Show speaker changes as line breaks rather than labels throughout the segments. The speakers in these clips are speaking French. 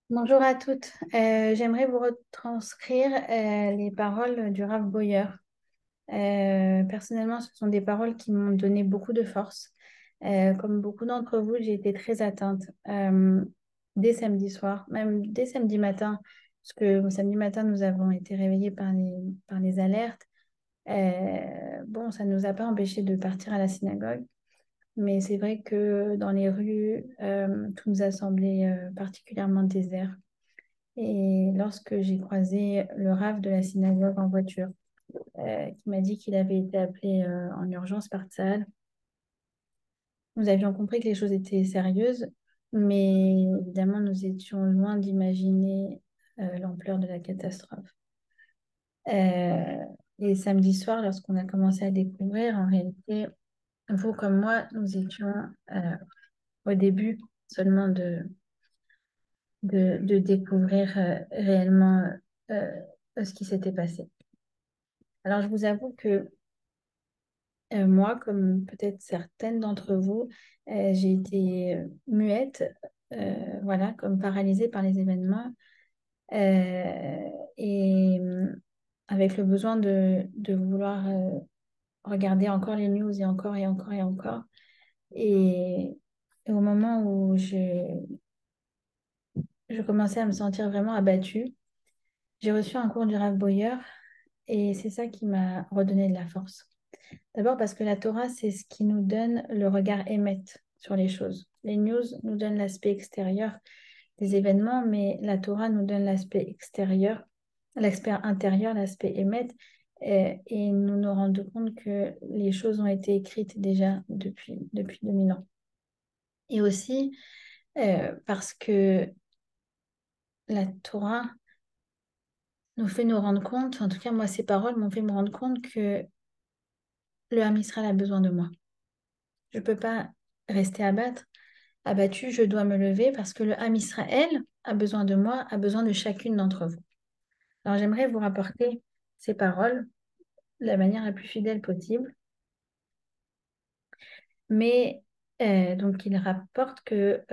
Bonjour à toutes. J'aimerais vous retranscrire les paroles du Rav Boyer. Personnellement, ce sont des paroles qui m'ont donné beaucoup de force. Comme beaucoup d'entre vous, j'ai été très atteinte dès samedi soir, même dès samedi matin, parce que samedi matin, nous avons été réveillés par les alertes. Bon, ça ne nous a pas empêchés de partir à la synagogue, mais c'est vrai que dans les rues, tout nous a semblé particulièrement désert. Et lorsque j'ai croisé le rave de la synagogue en voiture, qui m'a dit qu'il avait été appelé en urgence par Tsahal, nous avions compris que les choses étaient sérieuses, mais évidemment, nous étions loin d'imaginer l'ampleur de la catastrophe. Euh, et samedi soir, lorsqu'on a commencé à découvrir, en réalité, vous comme moi, nous étions au début seulement de découvrir réellement ce qui s'était passé. Alors, je vous avoue que moi, comme peut-être certaines d'entre vous, j'ai été muette, voilà, comme paralysée par les événements et avec le besoin de vouloir regarder encore les news et encore et encore et encore. Et au moment où je commençais à me sentir vraiment abattue, j'ai reçu un cours du Rav Boyer et c'est ça qui m'a redonné de la force. D'abord parce que la Torah, c'est ce qui nous donne le regard émet sur les choses. Les news nous donnent l'aspect extérieur des événements, mais la Torah nous donne l'aspect extérieur, l'aspect intérieur, l'aspect émet, et nous nous rendons compte que les choses ont été écrites déjà depuis 2000 ans. Et aussi parce que la Torah nous fait nous rendre compte, en tout cas moi ces paroles m'ont fait me rendre compte que le Ham Israël a besoin de moi. Je ne peux pas rester abattu, je dois me lever parce que le Ham Israël a besoin de moi, a besoin de chacune d'entre vous. Alors j'aimerais vous rapporter ces paroles de la manière la plus fidèle possible, mais donc il rapporte que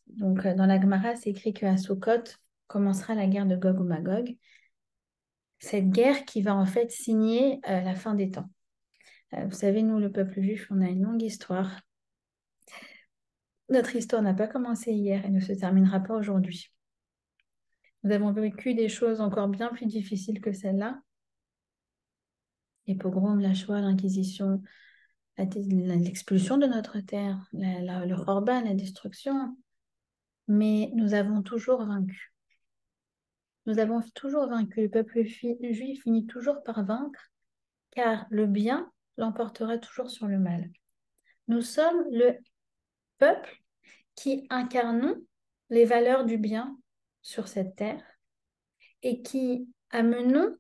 dans la Gemara, c'est écrit qu'à Sukkot commencera la guerre de Gog ou Magog, cette guerre qui va en fait signer la fin des temps. Vous savez, nous, le peuple juif, on a une longue histoire. Notre histoire n'a pas commencé hier et ne se terminera pas aujourd'hui. Nous avons vécu des choses encore bien plus difficiles que celles-là. Les pogroms, la Shoah, l'Inquisition, l'expulsion de notre terre, le Khorban, la destruction. Mais nous avons toujours vaincu. Nous avons toujours vaincu. Le peuple juif finit toujours par vaincre, car le bien l'emportera toujours sur le mal. Nous sommes le peuple qui incarnons les valeurs du bien sur cette terre et qui amenons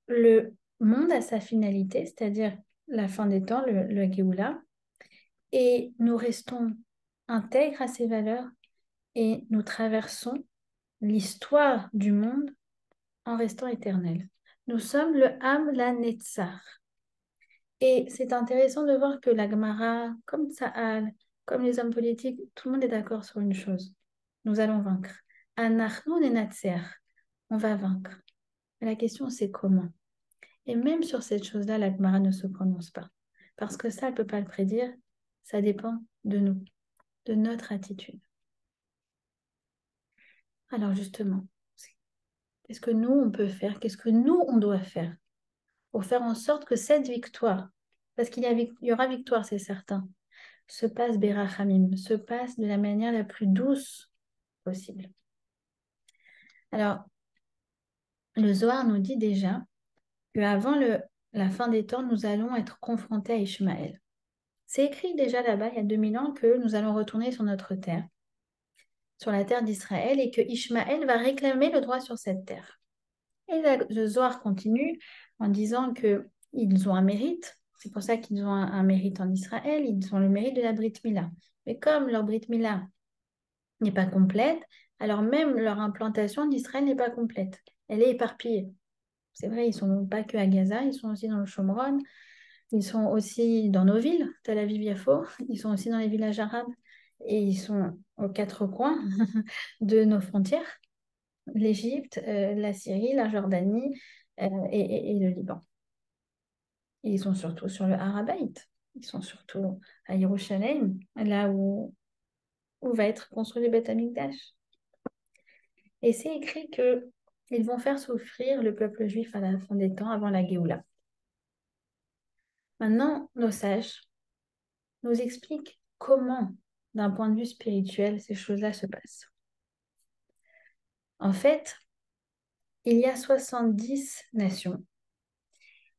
le monde à sa finalité, c'est-à-dire la fin des temps, le Géoula, et nous restons intègres à ces valeurs et nous traversons l'histoire du monde en restant éternels. Nous sommes le Am la Netzar. Et c'est intéressant de voir que la Gemara, comme Tsahal, comme les hommes politiques, tout le monde est d'accord sur une chose. Nous allons vaincre. Anachnu nenatzer. On va vaincre. Mais la question, c'est comment? Et même sur cette chose-là, la Gemara ne se prononce pas. Parce que ça, elle ne peut pas le prédire. Ça dépend de nous, de notre attitude. Alors justement, qu'est-ce que nous, on peut faire? Qu'est-ce que nous, on doit faire pour faire en sorte que cette victoire, parce il y aura victoire, c'est certain, se passe Berachamim, se passe de la manière la plus douce possible. Alors, le Zohar nous dit déjà qu'avant la fin des temps, nous allons être confrontés à Ishmaël. C'est écrit déjà là-bas, il y a 2000 ans, que nous allons retourner sur notre terre, sur la terre d'Israël, et que Ishmaël va réclamer le droit sur cette terre. Et le Zohar continue en disant qu'ils ont un mérite. C'est pour ça qu'ils ont un mérite en Israël. Ils ont le mérite de la Brit Mila. Mais comme leur Brit Mila n'est pas complète, alors même leur implantation en Israël n'est pas complète. Elle est éparpillée. C'est vrai, ils ne sont pas que à Gaza, ils sont aussi dans le Shomron, ils sont aussi dans nos villes, Tel Aviv, Yafo, ils sont aussi dans les villages arabes et ils sont aux quatre coins de nos frontières. l'Égypte, la Syrie, la Jordanie et le Liban. Et ils sont surtout sur le Harabaït. Ils sont surtout à Jérusalem, là où va être construit le Beth Amikdash. Et c'est écrit que ils vont faire souffrir le peuple juif à la fin des temps, avant la Géoula. Maintenant, nos sages nous expliquent comment, d'un point de vue spirituel, ces choses-là se passent. En fait, il y a 70 nations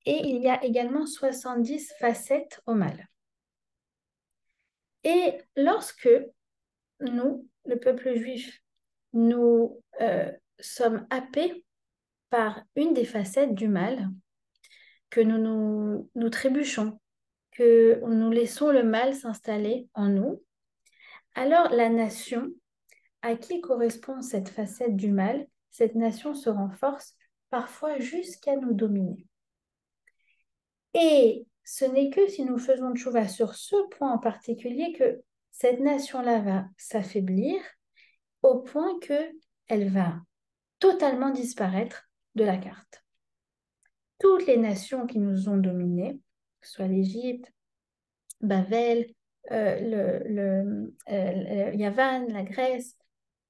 et il y a également 70 facettes au mal. Et lorsque nous, le peuple juif, nous sommes happés par une des facettes du mal, que nous trébuchons, que nous laissons le mal s'installer en nous, alors la nation à qui correspond cette facette du mal, cette nation se renforce parfois jusqu'à nous dominer. Et ce n'est que si nous faisons tchouva sur ce point en particulier que cette nation-là va s'affaiblir au point qu'elle va totalement disparaître de la carte. Toutes les nations qui nous ont dominés, que ce soit l'Égypte, Babel, Yavan, la Grèce,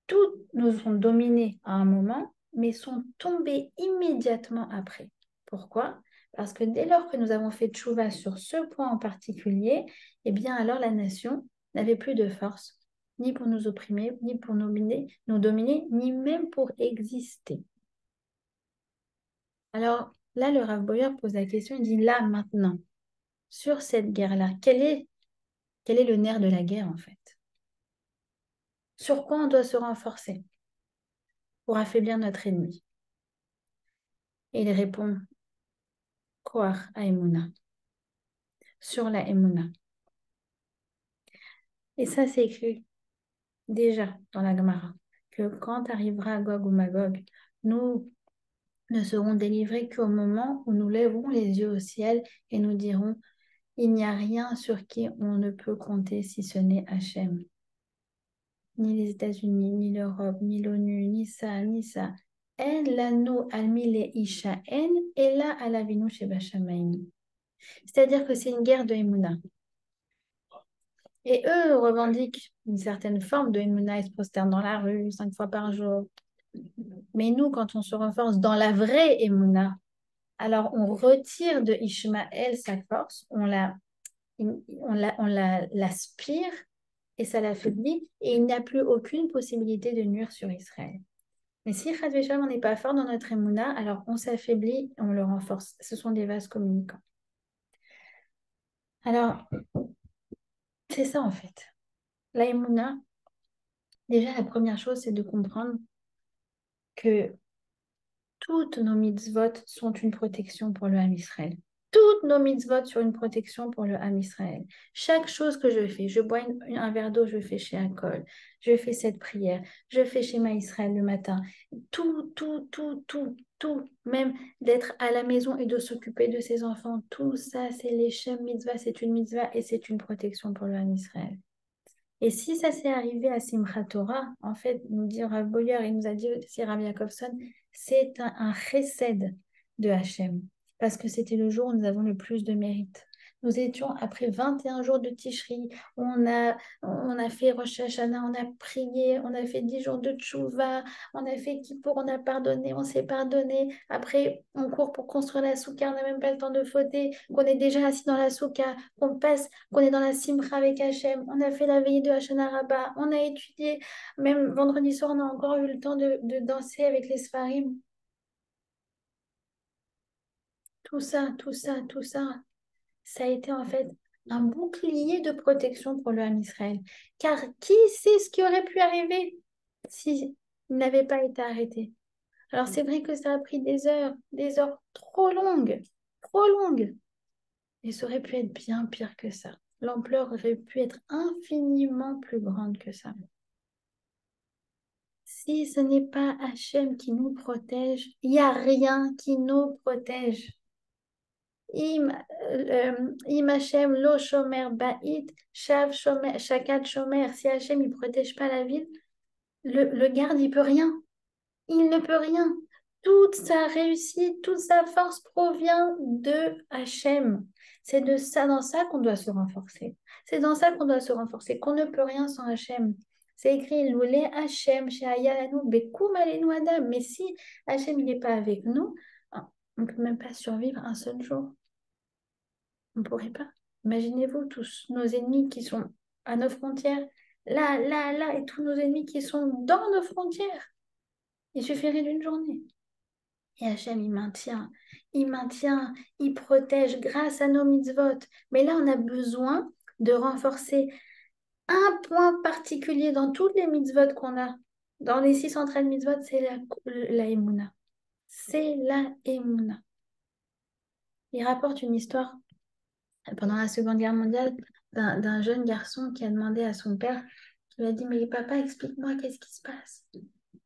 toutes nous ont dominés à un moment, mais sont tombées immédiatement après. Pourquoi? Parce que dès lors que nous avons fait tchouva sur ce point en particulier, eh bien alors la nation n'avait plus de force, ni pour nous opprimer, ni pour nous dominer, ni même pour exister. Alors là, le Rav Boyer pose la question, il dit là, maintenant, sur cette guerre-là, quel est le nerf de la guerre en fait? Sur quoi on doit se renforcer pour affaiblir notre ennemi? Et il répond, Koach Haemuna, sur la Emouna. Et ça, c'est écrit déjà dans la Gemara, que quand arrivera Gog ou Magog, nous ne serons délivrés qu'au moment où nous lèverons les yeux au ciel et nous dirons, il n'y a rien sur qui on ne peut compter si ce n'est Hachem. Ni les États-Unis, ni l'Europe, ni l'ONU, ni ça, ni ça. En lanu almi le isha en et là alavinu sheba shamayim. C'est-à-dire que c'est une guerre de Emouna. Et eux revendiquent une certaine forme de Emouna, ils se prosternent dans la rue 5 fois par jour. Mais nous, quand on se renforce dans la vraie Emouna, alors on retire de Ishmaël sa force, l'aspire et ça l'affaiblit et il n'y a plus aucune possibilité de nuire sur Israël. Mais si Chad Veshalom, on n'est pas fort dans notre Emouna, alors on s'affaiblit et on le renforce. Ce sont des vases communicants. Alors, c'est ça en fait. La Emouna, déjà la première chose, c'est de comprendre que toutes nos mitzvot sont une protection pour le Ham Israël. Toutes nos mitzvot sont une protection pour le Ham Israël. Chaque chose que je fais, je bois un verre d'eau, je fais chez Akol, je fais cette prière, je fais chez Ma Israël le matin. Tout, même d'être à la maison et de s'occuper de ses enfants, tout ça, c'est les Shem mitzvah, c'est une mitzvah et c'est une protection pour le Ham Israël. Et si ça s'est arrivé à Simchat Torah, en fait, nous dit Rav Boyer, il nous a dit aussi Rav Yakovson, c'est un chesed de Hachem, parce que c'était le jour où nous avons le plus de mérite. Nous étions après 21 jours de Tishri, on a fait Rosh Hashanah, on a prié, on a fait 10 jours de Tchouva, on a fait Kippour, on a pardonné, on s'est pardonné. Après, on court pour construire la souka, on n'a même pas le temps de fauter, qu'on est déjà assis dans la souka, qu'on est dans la simra avec Hachem, on a fait la veillée de Hashanah Rabbah, on a étudié, même vendredi soir, on a encore eu le temps de danser avec les Sfarim. Tout ça, ça a été en fait un bouclier de protection pour le Ham Israël. Car qui sait ce qui aurait pu arriver s'il n'avait pas été arrêté? Alors c'est vrai que ça a pris des heures trop longues, trop longues. Et ça aurait pu être bien pire que ça. L'ampleur aurait pu être infiniment plus grande que ça. Si ce n'est pas Hachem qui nous protège, il n'y a rien qui nous protège. Im Hachem lo shomer ba'it, shav shomer, shakat shomer. Si Hachem ne protège pas la ville, le garde, il peut rien. Il ne peut rien. Toute sa réussite, toute sa force provient de Hachem. C'est de ça, dans ça qu'on doit se renforcer. C'est dans ça qu'on doit se renforcer, qu'on ne peut rien sans Hachem. C'est écrit, Loulé Hachem, She'ayalanu, Bekoum Alenu Adam. Mais si Hachem n'est pas avec nous, on ne peut même pas survivre un seul jour. On ne pourrait pas. Imaginez-vous tous nos ennemis qui sont à nos frontières, là, là, là, et tous nos ennemis qui sont dans nos frontières. Il suffirait d'une journée. Et Hachem, il maintient, il protège grâce à nos mitzvot. Mais là, on a besoin de renforcer un point particulier dans toutes les mitzvot qu'on a. Dans les 613 mitzvot, c'est la Emouna. C'est la Emouna. Il rapporte une histoire pendant la Seconde Guerre mondiale d'un jeune garçon qui a demandé à son père, qui lui a dit, mais papa, explique-moi, qu'est-ce qui se passe?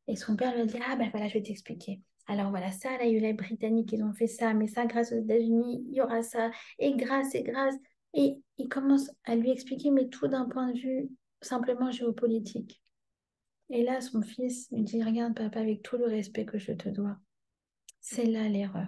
Et son père lui a dit, ah ben voilà, je vais t'expliquer. Alors voilà, ça, là, il y a eu les Britanniques, ils ont fait ça, mais ça, grâce aux États-Unis, il y aura ça, et grâce, et grâce. Et il commence à lui expliquer, mais tout d'un point de vue simplement géopolitique. Et là, son fils lui dit, regarde, papa, avec tout le respect que je te dois, c'est là l'erreur.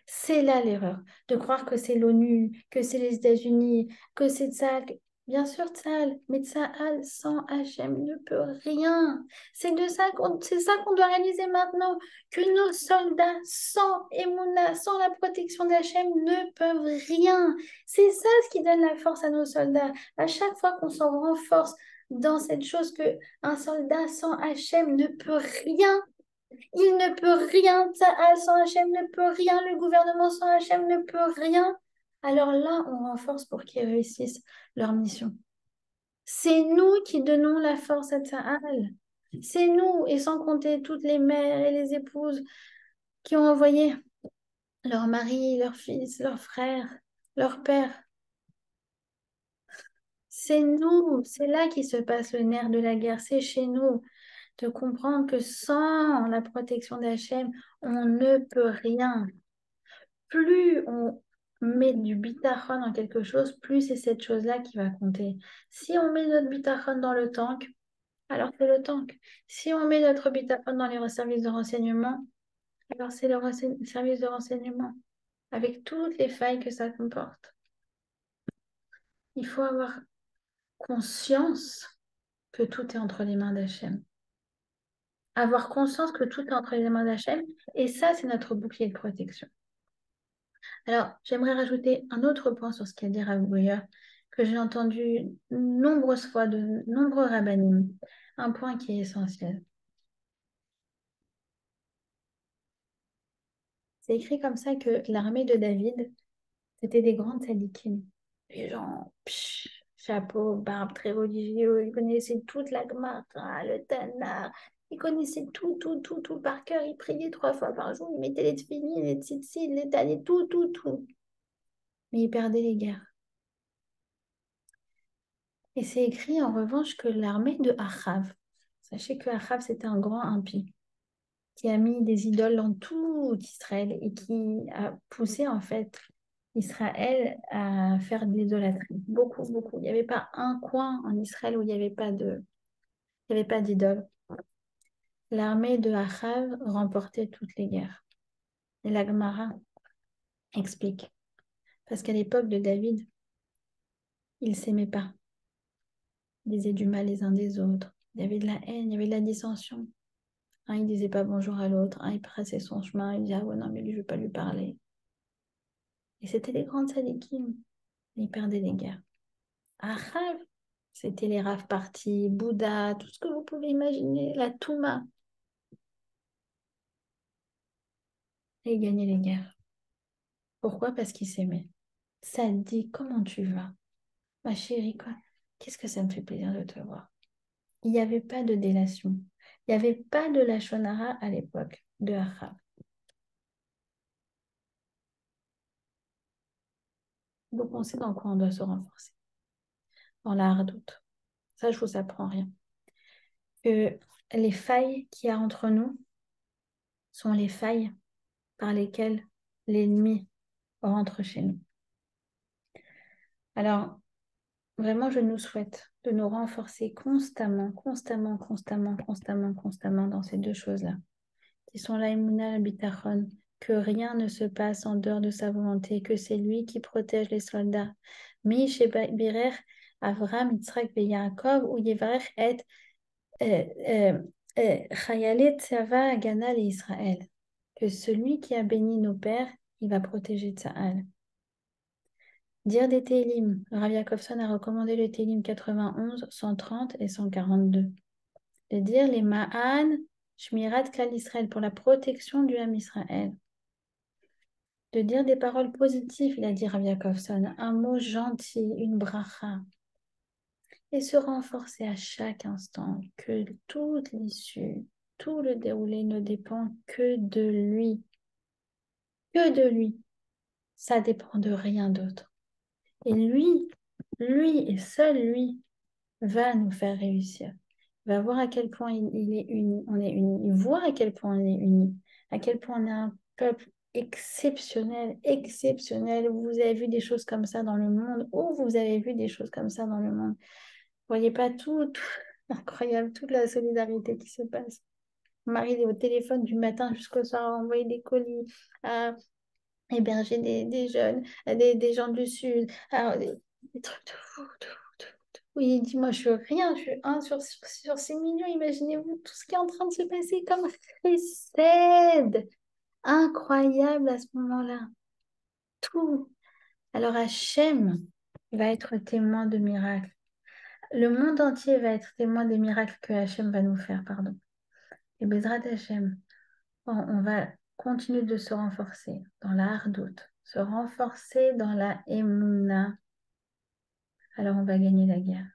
C'est là l'erreur, de croire que c'est l'ONU, que c'est les États-Unis, que c'est Tsahal. Bien sûr, Tsahal, mais Tsahal sans Hachem ne peut rien. C'est ça qu'on doit réaliser maintenant, que nos soldats sans Emouna, sans la protection d'Hachem, ne peuvent rien. C'est ça ce qui donne la force à nos soldats. À chaque fois qu'on s'en renforce dans cette chose que un soldat sans Hachem ne peut rien. Il ne peut rien, Tsahal sans Hachem ne peut rien, le gouvernement sans Hachem ne peut rien. Alors là, on renforce pour qu'ils réussissent leur mission. C'est nous qui donnons la force à Tsahal. C'est nous, et sans compter toutes les mères et les épouses qui ont envoyé leur mari, leur fils, leurs frères, leur père. C'est nous, c'est là qui se passe le nerf de la guerre, c'est chez nous. De comprendre que sans la protection d'Hachem, on ne peut rien. Plus on met du bitachon dans quelque chose, plus c'est cette chose-là qui va compter. Si on met notre bitachon dans le tank, alors c'est le tank. Si on met notre bitachon dans les services de renseignement, alors c'est le service de renseignement, avec toutes les failles que ça comporte. Il faut avoir conscience que tout est entre les mains d'Hachem. Avoir conscience que tout est entre les mains d'Hachem, et ça, c'est notre bouclier de protection. Alors, j'aimerais rajouter un autre point sur ce qu'a dit Rav Breuer, que j'ai entendu nombreuses fois de nombreux rabbinim, un point qui est essentiel. C'est écrit comme ça que l'armée de David, c'était des grandes tzadikim. Les gens, chapeau, barbe, très religieux, ils connaissaient toute la Gemara, le Tanakh, ils connaissaient tout par cœur. Ils priaient 3 fois par jour, ils mettaient les tefillin, les tzitzit, les talits, tout. Mais ils perdaient les guerres. Et c'est écrit en revanche que l'armée de Achav, sachez que Achav c'était un grand impie, qui a mis des idoles dans tout Israël et qui a poussé en fait Israël à faire de l'idolâtrie. Beaucoup. Il n'y avait pas un coin en Israël où il n'y avait pas d'idole. L'armée de Achav remportait toutes les guerres. Et la Gemara explique. Parce qu'à l'époque de David, ils ne s'aimaient pas. Ils disaient du mal les uns des autres. Il y avait de la haine, il y avait de la dissension. Un, il disait pas bonjour à l'autre. Un, il passait son chemin. Il disait, ah ouais, non, mais lui, je ne vais pas lui parler. Et c'était les grandes sadikim. Ils perdaient les guerres. Achav, c'était les Rav partis, Bouddha, tout ce que vous pouvez imaginer, la Touma. Et ils gagnaient les guerres. Pourquoi? Parce qu'ils s'aimaient. Ça dit, comment tu vas? Ma chérie, quoi? Qu'est-ce que ça me fait plaisir de te voir. Il n'y avait pas de délation. Il n'y avait pas de lachonara à l'époque de Achav. Donc on sait dans quoi on doit se renforcer. Dans la hardoute. Ça, je vous apprends rien. Que les failles qu'il y a entre nous sont les failles par lesquelles l'ennemi rentre chez nous. Alors, vraiment, je nous souhaite de nous renforcer constamment dans ces deux choses-là. qui sont l'Aïmouna, le Bitachon, que rien ne se passe en dehors de sa volonté, que c'est lui qui protège les soldats. Mi Birer, Avram, Yitzhak et Yaakov, ou Yevarech et Chayalet Tzava Agana et Israël. Que celui qui a béni nos pères, il va protéger Tsahal. Dire des Télim. Rav Yakovson a recommandé le Télim 91, 130 et 142. De dire les Ma'an, Shmirat Klal Israël, pour la protection du Ham Israël. De dire des paroles positives, il a dit Rav Yakovson, un mot gentil, une bracha. Et se renforcer à chaque instant que toute l'issue, tout le déroulé ne dépend que de lui. Que de lui. Ça dépend de rien d'autre. Et lui et seul lui, va nous faire réussir. Il va voir à quel point il est uni, on est unis. Il voit à quel point on est unis, à quel point on est un peuple exceptionnel, exceptionnel. Vous avez vu des choses comme ça dans le monde, ou vous avez vu des choses comme ça dans le monde. Vous voyez pas tout incroyable, toute la solidarité qui se passe. Mon mari est au téléphone du matin jusqu'au soir à envoyer des colis, à héberger des jeunes, des gens du Sud, des trucs de fou, de fou, de fou. Oui, dis-moi, je suis rien, je suis un sur 6 millions. Imaginez-vous tout ce qui est en train de se passer comme précède. Incroyable à ce moment-là. Tout. Alors Hachem va être témoin de miracles. Le monde entier va être témoin des miracles que Hachem va nous faire, pardon. Et Bezrat Hachem, on va continuer de se renforcer dans la hardoute, se renforcer dans la émouna. Alors on va gagner la guerre.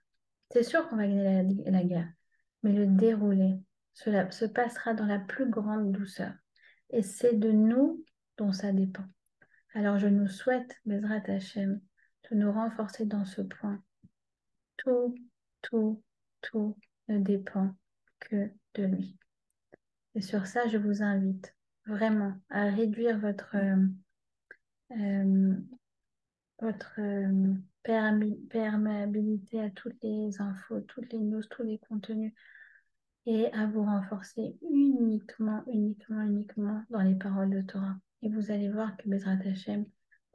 C'est sûr qu'on va gagner la guerre, mais le déroulé, cela se passera dans la plus grande douceur. Et c'est de nous dont ça dépend. Alors je nous souhaite, Bezrat Hachem, de nous renforcer dans ce point. Tout, tout, tout ne dépend que de lui. Et sur ça, je vous invite vraiment à réduire euh, votre perméabilité à toutes les infos, toutes les news, tous les contenus et à vous renforcer uniquement dans les paroles de Torah. Et vous allez voir que Bezrat Hachem,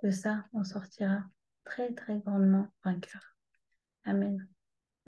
de ça, on sortira très, très grandement vainqueur. Amen.